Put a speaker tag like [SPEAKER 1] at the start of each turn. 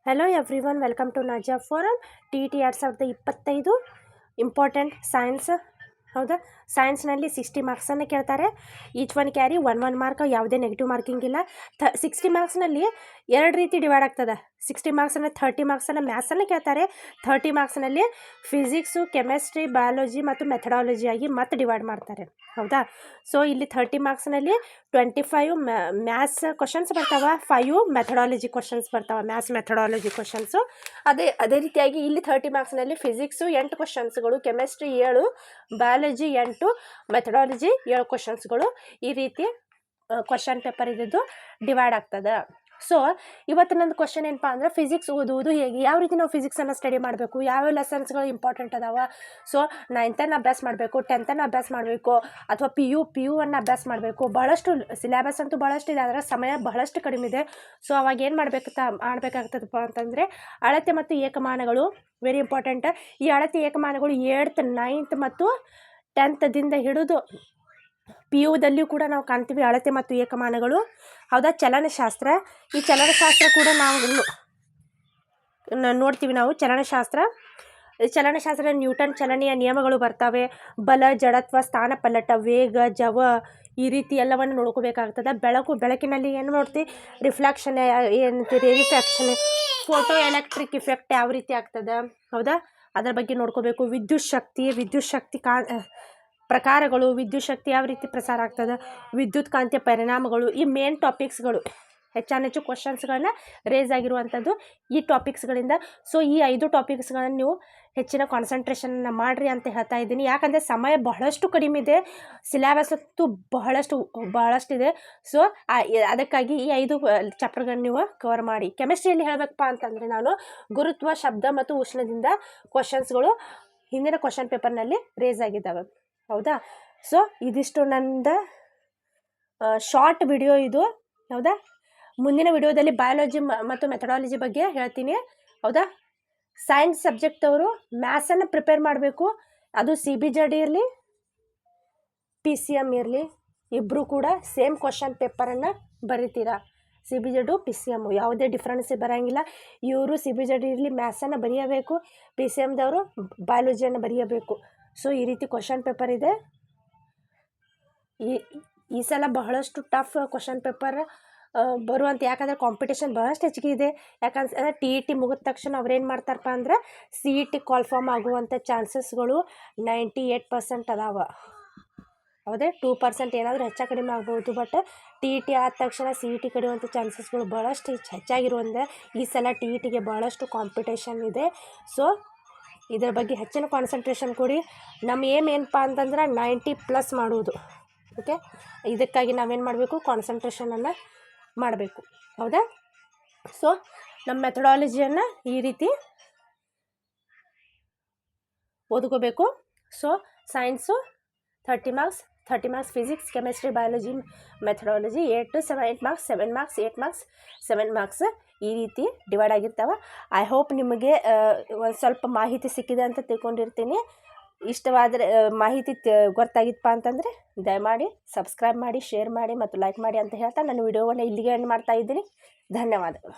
[SPEAKER 1] Hello everyone, welcome to Najia Forum. TET 2025 important science. ಹೌದಾ, ಸೈನ್ಸ್ನಲ್ಲಿ 60 ಮಾರ್ಕ್ಸನ್ನು ಕೇಳ್ತಾರೆ. Each one carry 1 mark, ಯಾವುದೇ negative marking ಇಲ್ಲ. 60 ಮಾರ್ಕ್ಸ್ನಲ್ಲಿ ಎರಡು ರೀತಿ ಡಿವೈಡ್ ಆಗ್ತದೆ. 60 ಮಾರ್ಕ್ಸನ್ನು 30 ಮಾರ್ಕ್ಸನ್ನು ಮ್ಯಾಥ್ಸನ್ನು ಕೇಳ್ತಾರೆ. 30 ಮಾರ್ಕ್ಸ್ನಲ್ಲಿ ಫಿಸಿಕ್ಸು, ಕೆಮಿಸ್ಟ್ರಿ, ಬಯಾಲಜಿ ಮತ್ತು ಮೆಥಡಾಲಜಿಯಾಗಿ ಮತ್ತೆ ಡಿವೈಡ್ ಮಾಡ್ತಾರೆ. ಹೌದಾ, ಸೊ ಇಲ್ಲಿ 30 ಮಾರ್ಕ್ಸ್ನಲ್ಲಿ 25 ಮ್ಯಾಥ್ಸ್ ಕ್ವಶನ್ಸ್ ಬರ್ತಾವೆ, 5 ಮೆಥಡಾಲಜಿ ಕ್ವಶನ್ಸ್ ಬರ್ತಾವೆ, ಮ್ಯಾಥ್ಸ್ ಮೆಥಡಾಲಜಿ ಕ್ವಶನ್ಸು. ಅದೇ ರೀತಿಯಾಗಿ ಇಲ್ಲಿ 30 ಮಾರ್ಕ್ಸ್ನಲ್ಲಿ ಫಿಸಿಕ್ಸು 8 ಕ್ವಶನ್ಸ್ಗಳು, ಕೆಮಿಸ್ಟ್ರಿ 7, ಬಯಾಲಜಿ 8, ಮೆಥಡಾಲಜಿ 7 ಕ್ವಶನ್ಸ್ಗಳು. ಈ ರೀತಿ ಕ್ವಶನ್ ಪೇಪರ್ ಇದ್ದು ಡಿವೈಡ್ ಆಗ್ತದೆ. ಸೊ ಇವತ್ತು ನಂದು ಕ್ವಶನ್ ಏನಪ್ಪ ಅಂದ್ರೆ, ಫಿಸಿಕ್ಸ್ ಓದುವುದು ಹೇಗೆ, ಯಾವ ರೀತಿ ನಾವು ಫಿಸಿಕ್ಸನ್ನು ಸ್ಟಡಿ ಮಾಡಬೇಕು, ಯಾವ ಲೆಸನ್ಸ್ಗಳು ಇಂಪಾರ್ಟೆಂಟ್ ಅದಾವ. ಸೊ 9th ಅಭ್ಯಾಸ ಮಾಡಬೇಕು, 10th ಅಭ್ಯಾಸ ಮಾಡಬೇಕು, ಅಥವಾ ಪಿ ಯು ಅನ್ನು ಅಭ್ಯಾಸ ಮಾಡಬೇಕು. ಬಹಳಷ್ಟು ಸಿಲೆಬಸ್ ಅಂತೂ ಭಾಳಷ್ಟು ಇದೆ, ಅದರ ಸಮಯ ಬಹಳಷ್ಟು ಕಡಿಮೆ ಇದೆ. ಸೊ ಅವಾಗ ಏನು ಮಾಡಬೇಕಾಗ್ತದಪ್ಪ ಅಂತಂದರೆ, ಅಳತೆ ಮತ್ತು ಏಕಮಾನಗಳು ವೆರಿ ಇಂಪಾರ್ಟೆಂಟ್. ಈ ಅಳತೆ ಏಕಮಾನಗಳು 8th 9th ಮತ್ತು 10th ಹಿಡಿದು ಪಿ ಯುದಲ್ಲಿಯೂ ಕೂಡ ನಾವು ಕಾಣ್ತೀವಿ ಅಳತೆ ಮತ್ತು ಏಕಮಾನಗಳು. ಹೌದಾ, ಚಲನಶಾಸ್ತ್ರ, ಈ ಚಲನಶಾಸ್ತ್ರ ಕೂಡ ನಾವು ನೋಡ್ತೀವಿ. ನಾವು ಚಲನಶಾಸ್ತ್ರ ನ್ಯೂಟನ್ ಚಲನೆಯ ನಿಯಮಗಳು ಬರ್ತವೆ. ಬಲ, ಜಡತ್ವ, ಸ್ಥಾನಪಲ್ಲಟ, ವೇಗ, ಜವ, ಈ ರೀತಿ ಎಲ್ಲವನ್ನು ನೋಡ್ಕೋಬೇಕಾಗ್ತದೆ. ಬೆಳಕಿನಲ್ಲಿ ಏನು ನೋಡ್ತೀವಿ, ರಿಫ್ಲೆಕ್ಷನ್ ಏನಂತೀರಿ, ರಿಫ್ರಾಕ್ಷನ್, ಫೋಟೋ ಎಲೆಕ್ಟ್ರಿಕ್ ಇಫೆಕ್ಟ್ ಯಾವ ರೀತಿ ಆಗ್ತದೆ. ಹೌದಾ, ಅದರ ಬಗ್ಗೆ ನೋಡ್ಕೋಬೇಕು. ವಿದ್ಯುತ್ ಶಕ್ತಿ ಪ್ರಕಾರಗಳು, ವಿದ್ಯುತ್ ಶಕ್ತಿ ಯಾವ ರೀತಿ ಪ್ರಸಾರ ಆಗ್ತದೆ, ವಿದ್ಯುತ್ ಕಾಂತೀಯ ಪರಿಣಾಮಗಳು, ಈ ಮೇನ್ ಟಾಪಿಕ್ಸ್ಗಳು ಹೆಚ್ಚು ಕ್ವಶನ್ಸ್ಗಳನ್ನ ರೇಸ್ ಆಗಿರುವಂಥದ್ದು ಈ ಟಾಪಿಕ್ಸ್ಗಳಿಂದ. ಸೊ ಈ 5 ಟಾಪಿಕ್ಸ್ಗಳನ್ನು ನೀವು ಹೆಚ್ಚಿನ ಕಾನ್ಸಂಟ್ರೇಷನ್ನ ಮಾಡಿರಿ ಅಂತ ಹೇಳ್ತಾ ಇದ್ದೀನಿ. ಯಾಕಂದರೆ ಸಮಯ ಬಹಳಷ್ಟು ಕಡಿಮೆ ಇದೆ, ಸಿಲೆಬಸ್ ಅಂತೂ ಬಹಳಷ್ಟಿದೆ. ಸೊ ಅದಕ್ಕಾಗಿ ಈ 5 ಚಾಪ್ಟರ್ಗಳನ್ನ ನೀವು ಕವರ್ ಮಾಡಿ. ಕೆಮಿಸ್ಟ್ರಿಯಲ್ಲಿ ಹೇಳಬೇಕಪ್ಪ ಅಂತಂದರೆ, ನಾನು ಗುರುತ್ವ, ಶಬ್ದ ಮತ್ತು ಉಷ್ಣದಿಂದ ಕ್ವಶನ್ಸ್ಗಳು ಹಿಂದಿನ ಕ್ವಶನ್ ಪೇಪರ್ನಲ್ಲಿ ರೇಸ್ ಆಗಿದ್ದಾವೆ. ಹೌದಾ, ಸೊ ಇದಿಷ್ಟು ನಂದು ಶಾರ್ಟ್ ವಿಡಿಯೋ ಇದು. ಹೌದಾ, ಮುಂದಿನ ವಿಡಿಯೋದಲ್ಲಿ ಬಯಾಲಜಿ ಮತ್ತು ಮೆಥಡಾಲಜಿ ಬಗ್ಗೆ ಹೇಳ್ತೀನಿ. ಹೌದಾ, ಸೈನ್ಸ್ ಸಬ್ಜೆಕ್ಟವರು ಮ್ಯಾಥ್ಸನ್ನು ಪ್ರಿಪೇರ್ ಮಾಡಬೇಕು. ಅದು CBJD ಇರಲಿ, PCM ಇರಲಿ, ಇಬ್ಬರು ಕೂಡ ಸೇಮ್ ಕ್ವಶನ್ ಪೇಪರನ್ನು ಬರೀತೀರಾ. CBJD PCM ಯಾವುದೇ ಡಿಫ್ರೆನ್ಸ್ ಬರೋಂಗಿಲ್ಲ. ಇವರು CBJD ಇರಲಿ ಮ್ಯಾಥ್ಸನ್ನು ಬರೆಯಬೇಕು, PCMದವರು ಬಯಾಲಜಿಯನ್ನು ಬರೆಯಬೇಕು. ಸೊ ಈ ರೀತಿ ಕ್ವಶನ್ ಪೇಪರ್ ಇದೆ. ಈ ಸಲ ಬಹಳಷ್ಟು ಟಫ್ ಕ್ವಶನ್ ಪೇಪರ್ ಬರುವಂಥ, ಯಾಕಂದರೆ ಕಾಂಪಿಟೇಷನ್ ಬಹಳಷ್ಟು ಹೆಚ್ಚಿಗೆ ಇದೆ. ಯಾಕಂದ್ರೆ TET ಮುಗಿದ ತಕ್ಷಣ ಅವ್ರೇನು ಮಾಡ್ತಾರಪ್ಪ ಅಂದ್ರೆ, CET ಕಾಲ್ಫಾರ್ಮ್ ಆಗುವಂಥ ಚಾನ್ಸಸ್ಗಳು 98% ಅದಾವ. ಹೌದೇ, 2% ಏನಾದರೂ ಹೆಚ್ಚು ಕಡಿಮೆ ಆಗ್ಬೋದು. ಬಟ್ TET ಆದ ತಕ್ಷಣ CET ಕಡಿಯುವಂಥ ಚಾನ್ಸಸ್ಗಳು ಭಾಳಷ್ಟು ಹೆಚ್ಚಾಗಿರುವಂಥ ಈ ಸಲ TETಗೆ ಭಾಳಷ್ಟು ಕಾಂಪಿಟೇಷನ್ ಇದೆ. ಸೊ ಇದರ ಬಗ್ಗೆ ಹೆಚ್ಚಿನ ಕಾನ್ಸಂಟ್ರೇಷನ್ ಕೊಡಿ. ನಮ್ಮ ಏನಪ್ಪ ಅಂತಂದ್ರೆ 90+ ಮಾಡುವುದು. ಓಕೆ, ಇದಕ್ಕಾಗಿ ನಾವೇನು ಮಾಡಬೇಕು, ಕಾನ್ಸಂಟ್ರೇಷನನ್ನು ಮಾಡಬೇಕು. ಹೌದಾ, ಸೊ ನಮ್ಮ ಮೆಥಡಾಲಜಿಯನ್ನು ಈ ರೀತಿ ಓದ್ಕೋಬೇಕು. So science 30 marks physics, chemistry, biology, methodology 8 marks 7 marks 8 marks 7 marks ಈ ರೀತಿ ಡಿವೈಡ್ ಆಗಿರ್ತಾವೆ. ಐ ಹೋಪ್ ನಿಮಗೆ ಒಂದು ಸ್ವಲ್ಪ ಮಾಹಿತಿ ಸಿಕ್ಕಿದೆ ಅಂತ ತಿಳ್ಕೊಂಡಿರ್ತೀನಿ. ಇಷ್ಟವಾದರೆ ಮಾಹಿತಿ ಗೊತ್ತಾಗಿತ್ತಪ್ಪ ಅಂತಂದರೆ ದಯಮಾಡಿ ಸಬ್ಸ್ಕ್ರೈಬ್ ಮಾಡಿ, ಶೇರ್ ಮಾಡಿ ಮತ್ತು ಲೈಕ್ ಮಾಡಿ ಅಂತ ಹೇಳ್ತಾ ನನ್ನ ವಿಡಿಯೋವನ್ನು ಇಲ್ಲಿಗೆ ಎಂಡ್ ಮಾಡ್ತಾ ಇದ್ದೀನಿ. ಧನ್ಯವಾದಗಳು.